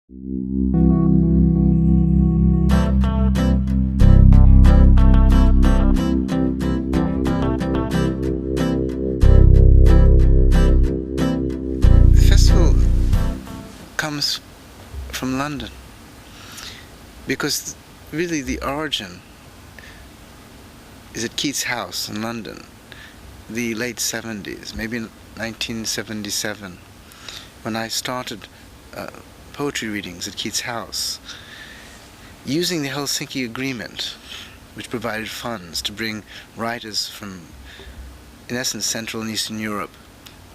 The festival comes from London because really the origin is at Keats' house in London, the late 70s, maybe 1977, when I started poetry readings at Keats' house, using the Helsinki Agreement, which provided funds to bring writers from, in essence, Central and Eastern Europe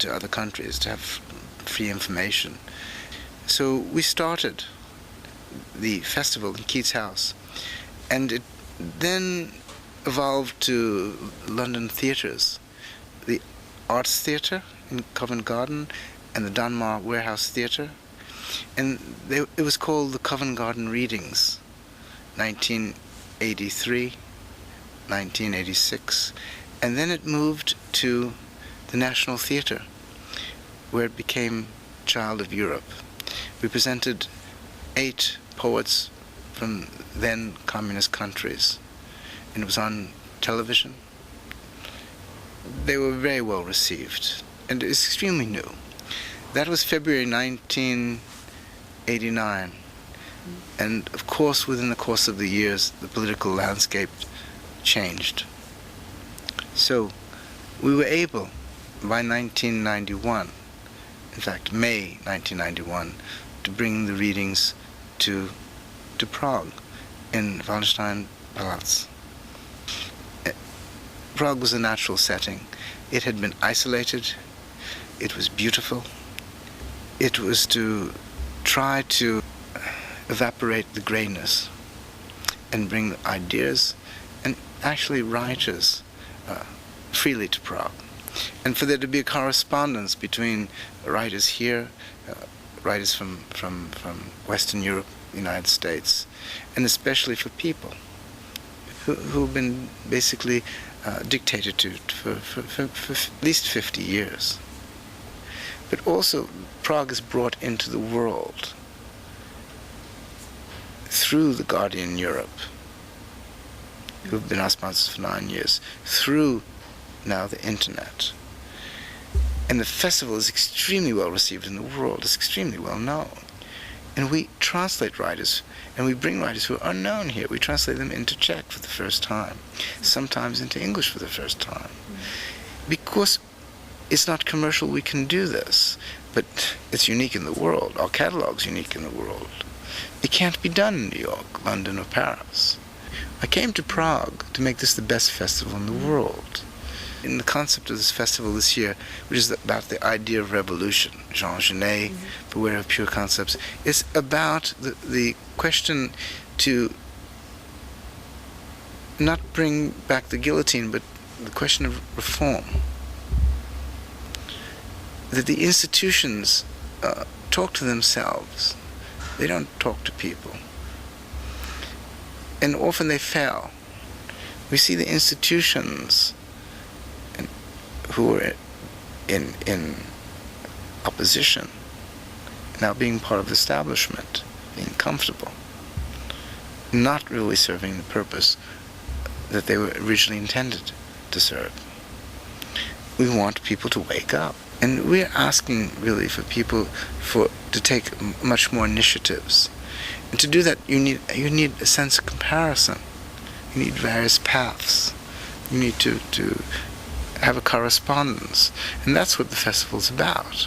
to other countries to have free information. So we started the festival in Keats' house, and it then evolved to London theatres, the Arts Theatre in Covent Garden and the Donmar Warehouse Theatre, and it was called the Covent Garden Readings, 1983, 1986, and then it moved to the National Theatre, where it became Child of Europe. We presented 8 poets from then communist countries, and it was on television. They were very well received, and it was extremely new. That was February 1989, and of course within the course of the years the political landscape changed. So we were able, by 1991, in fact May 1991, to bring the readings to Prague in Wallenstein Palace. Prague was a natural setting. It had been isolated. It was beautiful. It was to try to evaporate the grayness and bring ideas and actually writers freely to Prague. And for there to be a correspondence between writers here, writers from Western Europe, the United States, and especially for people who've been basically dictated to for at least 50 years. But also Prague is brought into the world through the Guardian Europe, who have been our sponsors for 9 years, through now the internet. And the festival is extremely well received in the world, it's extremely well known. And we translate writers, and we bring writers who are unknown here. We translate them into Czech for the first time, sometimes into English for the first time. Because it's not commercial, we can do this, but it's unique in the world. Our catalog's unique in the world. It can't be done in New York, London, or Paris. I came to Prague to make this the best festival in the world. In the concept of this festival this year, which is about the idea of revolution, Jean Genet, Beware of Pure Concepts, is about the question to not bring back the guillotine, but the question of reform. That the institutions talk to themselves. They don't talk to people. And often they fail. We see the institutions who are in opposition now being part of the establishment, being comfortable, not really serving the purpose that they were originally intended to serve. We want people to wake up. And we're asking really for people to take much more initiatives. And to do that, you need a sense of comparison. You need various paths. You need to have a correspondence. And that's what the festival's about.